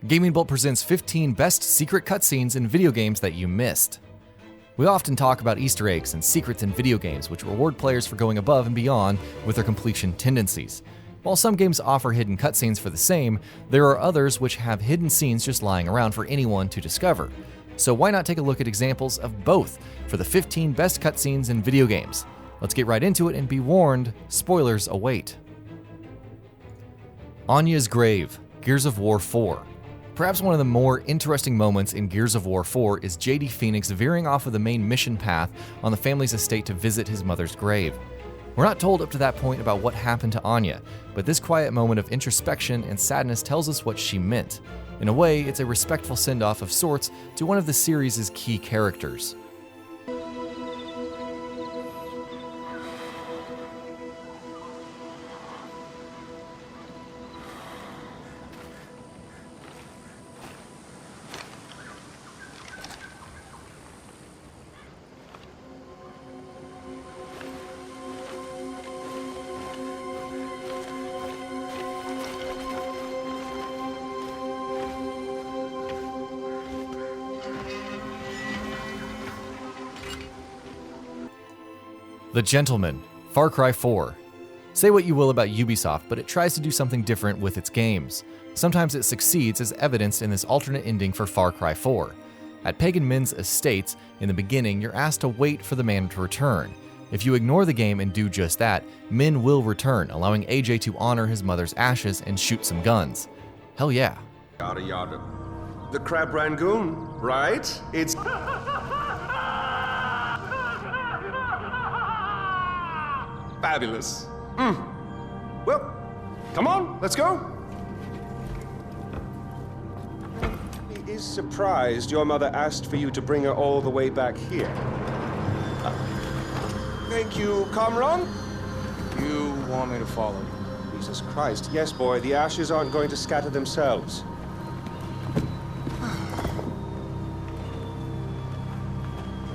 GamingBolt presents 15 best secret cutscenes in video games that you missed. We often talk about Easter eggs and secrets in video games, which reward players for going above and beyond with their completion tendencies. While some games offer hidden cutscenes for the same, there are others which have hidden scenes just lying around for anyone to discover. So why not take a look at examples of both for the 15 best cutscenes in video games? Let's get right into it and be warned, spoilers await. ANYA'S grave, Gears of War 4. Perhaps one of the more interesting moments in Gears of War 4 is JD Phoenix veering off of the main mission path on the family's estate to visit his mother's grave. We're not told up to that point about what happened to Anya, but this quiet moment of introspection and sadness tells us what she meant. In a way, it's a respectful send-off of sorts to one of the series' key characters. The Gentleman, Far Cry 4. Say what you will about Ubisoft, but it tries to do something different with its games. Sometimes it succeeds, as evidenced in this alternate ending for Far Cry 4. At Pagan Min's estates, in the beginning, you're asked to wait for the man to return. If you ignore the game and do just that, Min will return, allowing AJ to honor his mother's ashes and shoot some guns. Hell yeah. Yada yada. The crab rangoon, right? It's... fabulous. Well, come on, let's go. He is surprised your mother asked for you to bring her all the way back here. Thank you, Kamran. You want me to follow? Jesus Christ, yes, boy, the ashes aren't going to scatter themselves.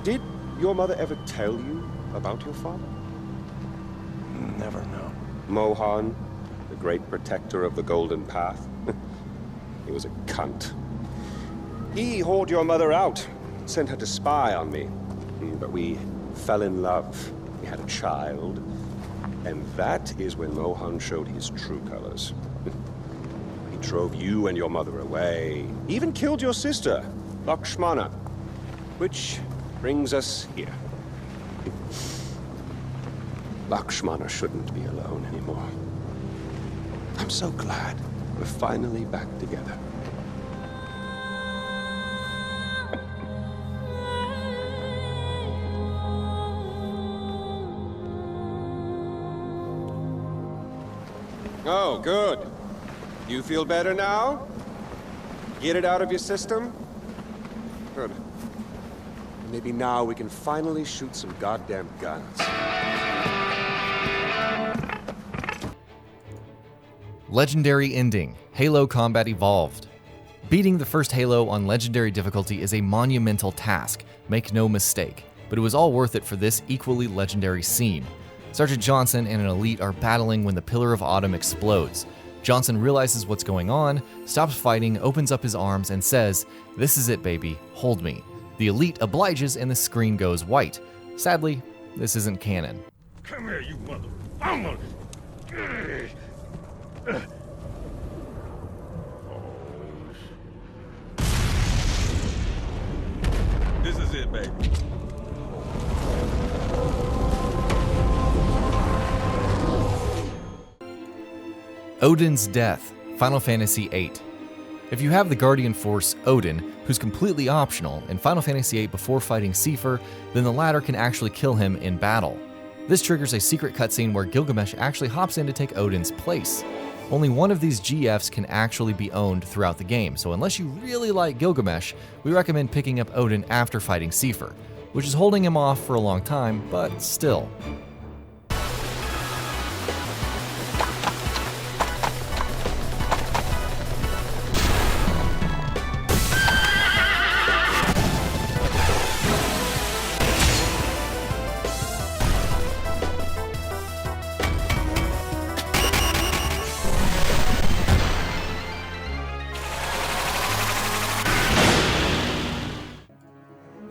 Did your mother ever tell you about your father? Never know. Mohan, the great protector of the Golden Path. He was a cunt. He hauled your mother out, sent her to spy on me. But we fell in love. We had a child. And that is when Mohan showed his true colors. He drove you and your mother away. He even killed your sister, Lakshmana. Which brings us here. Lakshmana shouldn't be alone anymore. I'm so glad we're finally back together. Oh, good. You feel better now? Get it out of your system? Good. Maybe now we can finally shoot some goddamn guns. Legendary ending, Halo Combat Evolved. Beating the first Halo on Legendary difficulty is a monumental task, make no mistake, but it was all worth it for this equally legendary scene. Sergeant Johnson and an elite are battling when the Pillar of Autumn explodes. Johnson realizes what's going on, stops fighting, opens up his arms, and says, "This is it, baby, hold me." The elite obliges and the screen goes white. Sadly, this isn't canon. Come here, you mother... I'm gonna... This is it, baby. Odin's death, Final Fantasy VIII. If you have the Guardian Force Odin, who's completely optional, in Final Fantasy VIII before fighting SEIFER, then the latter can actually kill him in battle. This triggers a secret cutscene where Gilgamesh actually hops in to take Odin's place. Only one of these GFs can actually be owned throughout the game, so unless you really like Gilgamesh, we recommend picking up Odin after fighting SEIFER, which is holding him off for a long time, but still.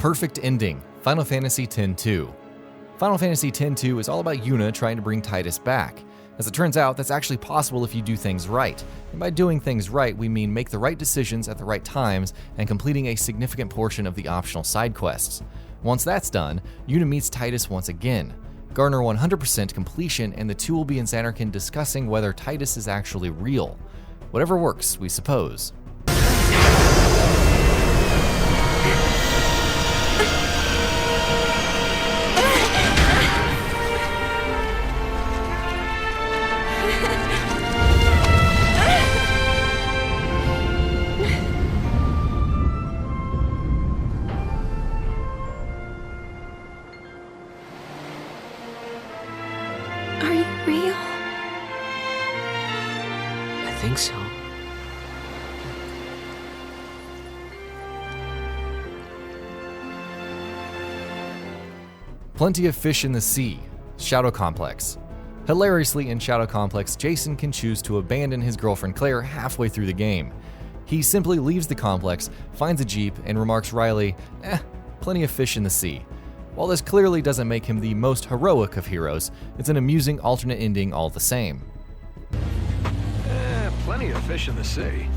Perfect ending, Final Fantasy X-2. Final Fantasy X-2 is all about Yuna trying to bring Titus back. As it turns out, that's actually possible if you do things right. And by doing things right, we mean make the right decisions at the right times and completing a significant portion of the optional side quests. Once that's done, Yuna meets Titus once again. Garner 100% completion, and the two will be in Zanarkand discussing whether Titus is actually real. Whatever works, we suppose. Are you real? I think so. Plenty of fish in the sea, Shadow Complex. Hilariously, in Shadow Complex, Jason can choose to abandon his girlfriend Claire halfway through the game. He simply leaves the complex, finds a jeep, and remarks wryly, plenty of fish in the sea. While this clearly doesn't make him the most heroic of heroes, it's an amusing alternate ending all the same. Plenty of fish in the sea.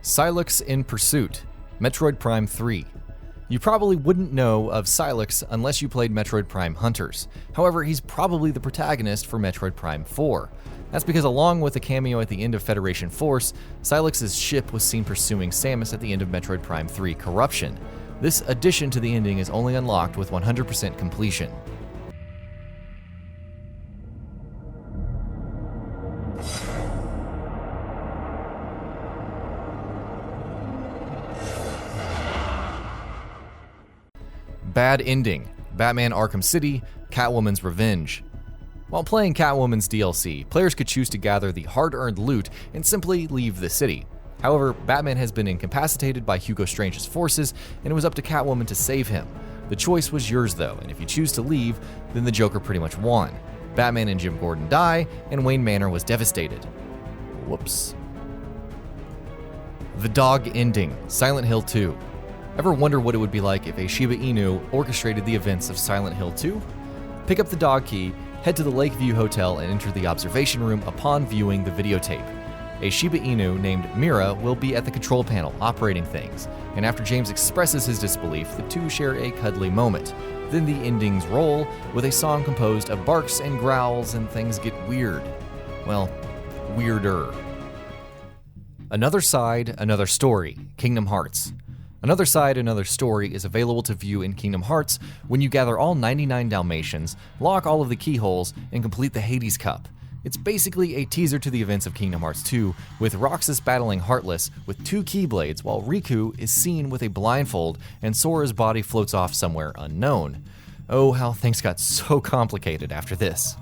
Sylux in Pursuit, Metroid Prime 3. You probably wouldn't know of Sylux unless you played Metroid Prime Hunters. However, he's probably the protagonist for Metroid Prime 4. That's because along with a cameo at the end of Federation Force, Sylux's ship was seen pursuing Samus at the end of Metroid Prime 3 Corruption. This addition to the ending is only unlocked with 100% completion. Bad ending, Batman Arkham City, Catwoman's Revenge. While playing Catwoman's DLC, players could choose to gather the hard-earned loot and simply leave the city. However, Batman has been incapacitated by Hugo Strange's forces, and it was up to Catwoman to save him. The choice was yours though, and if you choose to leave, then the Joker pretty much won. Batman and Jim Gordon die, and Wayne Manor was devastated. Whoops. The Dog ending, Silent Hill 2. Ever wonder what it would be like if a Shiba Inu orchestrated the events of Silent Hill 2? Pick up the dog key, head to the Lakeview Hotel, and enter the observation room upon viewing the videotape. A Shiba Inu named Mira will be at the control panel operating things, and after James expresses his disbelief, the two share a cuddly moment. Then the endings roll, with a song composed of barks and growls, and things get weird. Well, weirder. Another Side, Another Story, Kingdom Hearts. Another Side, Another Story is available to view in Kingdom Hearts when you gather all 99 Dalmatians, lock all of the keyholes, and complete the Hades Cup. It's basically a teaser to the events of Kingdom Hearts 2, with Roxas battling Heartless with 2 Keyblades while Riku is seen with a blindfold and Sora's body floats off somewhere unknown. Oh, how things got so complicated after this.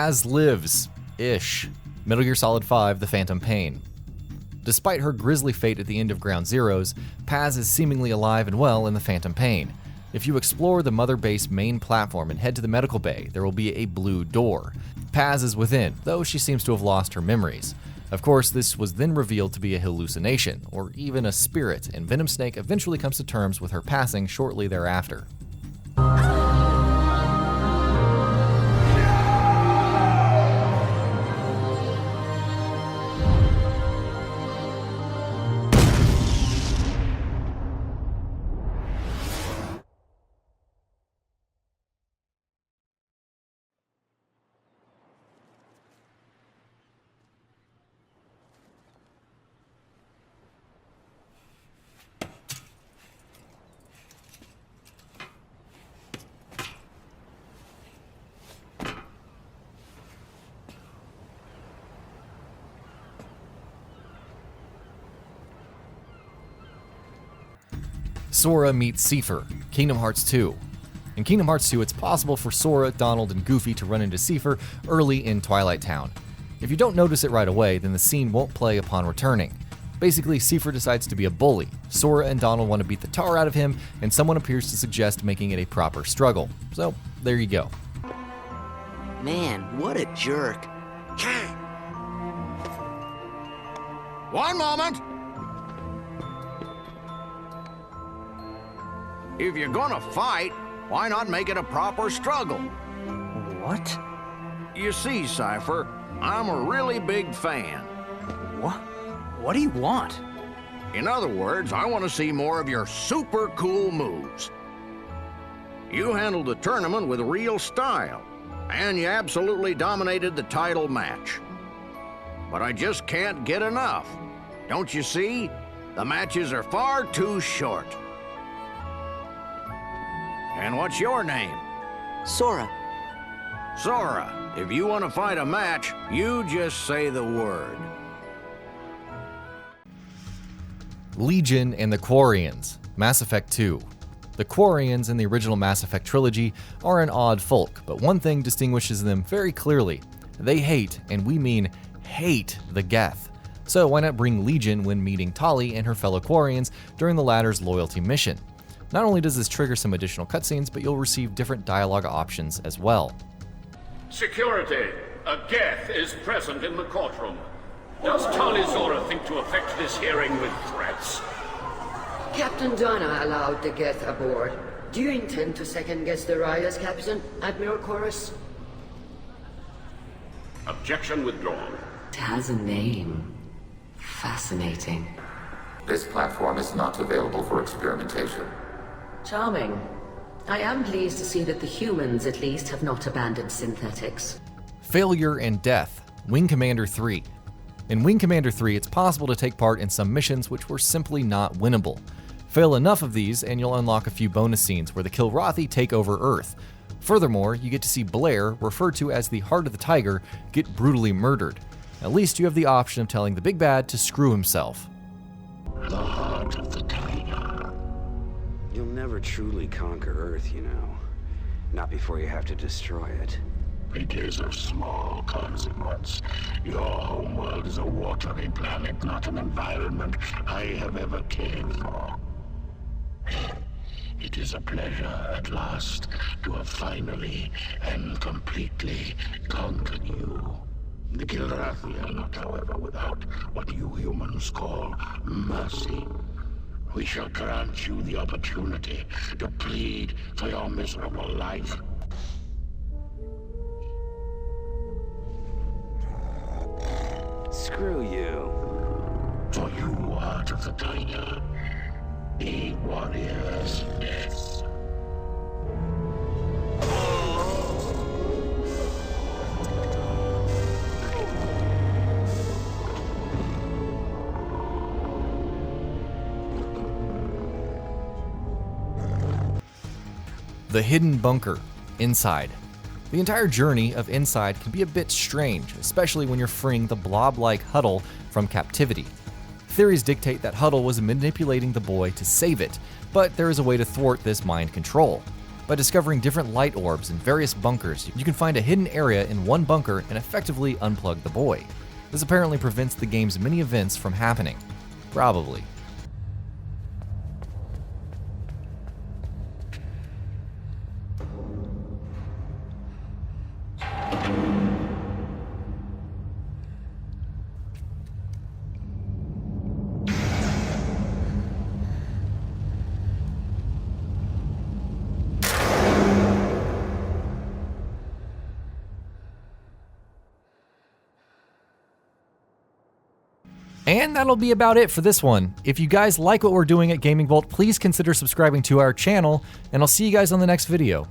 Paz lives-ish. Metal Gear Solid 5: The Phantom Pain. Despite her grisly fate at the end of Ground Zeroes, Paz is seemingly alive and well in The Phantom Pain. If you explore the Mother Base main platform and head to the medical bay, there will be a blue door. Paz is within, though she seems to have lost her memories. Of course, this was then revealed to be a hallucination, or even a spirit, and Venom Snake eventually comes to terms with her passing shortly thereafter. Sora meets SEIFER, Kingdom Hearts 2. In Kingdom Hearts 2, it's possible for Sora, Donald, and Goofy to run into SEIFER early in Twilight Town. If you don't notice it right away, then the scene won't play upon returning. Basically, SEIFER decides to be a bully, Sora and Donald want to beat the tar out of him, and someone appears to suggest making it a proper struggle. So, there you go. Man, what a jerk. One moment! If you're gonna fight, why not make it a proper struggle? What? You see, Seifer, I'm a really big fan. What? What do you want? In other words, I want to see more of your super cool moves. You handled the tournament with real style, and you absolutely dominated the title match. But I just can't get enough. Don't you see? The matches are far too short. And what's your name? Sora. Sora, if you want to fight a match, you just say the word. Legion and the Quarians, Mass Effect 2. The Quarians in the original Mass Effect trilogy are an odd folk, but one thing distinguishes them very clearly. They hate, and we mean hate, the Geth. So why not bring Legion when meeting Tali and her fellow Quarians during the latter's loyalty mission? Not only does this trigger some additional cutscenes, but you'll receive different dialogue options as well. Security! A Geth is present in the courtroom. Does Tali Zora think to affect this hearing with threats? Captain Donna allowed the Geth aboard. Do you intend to second-guess the Raya's captain, Admiral Chorus? Objection withdrawn. It has a name. Fascinating. This platform is not available for experimentation. Charming. I am pleased to see that the humans, at least, have not abandoned synthetics. Failure and Death, Wing Commander 3. In Wing Commander 3, it's possible to take part in some missions which were simply not winnable. Fail enough of these and you'll unlock a few bonus scenes where the Kilrathi take over Earth. Furthermore, you get to see Blair, referred to as the Heart of the Tiger, get brutally murdered. At least you have the option of telling the big bad to screw himself. The Heart of the Tiger. You'll never truly conquer Earth, you know. Not before you have to destroy it. It is of small consequence. Your homeworld is a watery planet, not an environment I have ever cared for. It is a pleasure at last to have finally and completely conquered you. The Kilrathi are not, however, without what you humans call mercy. We shall grant you the opportunity to plead for your miserable life. Screw you. For you, Heart of the Tiger, a warrior's death. The Hidden Bunker, Inside. The entire journey of Inside can be a bit strange, especially when you're freeing the blob-like Huddle from captivity. Theories dictate that Huddle was manipulating the boy to save it, but there is a way to thwart this mind control. By discovering different light orbs in various bunkers, you can find a hidden area in one bunker and effectively unplug the boy. This apparently prevents the game's many events from happening. Probably. And that'll be about it for this one. If you guys like what we're doing at GamingBolt, please consider subscribing to our channel, and I'll see you guys on the next video.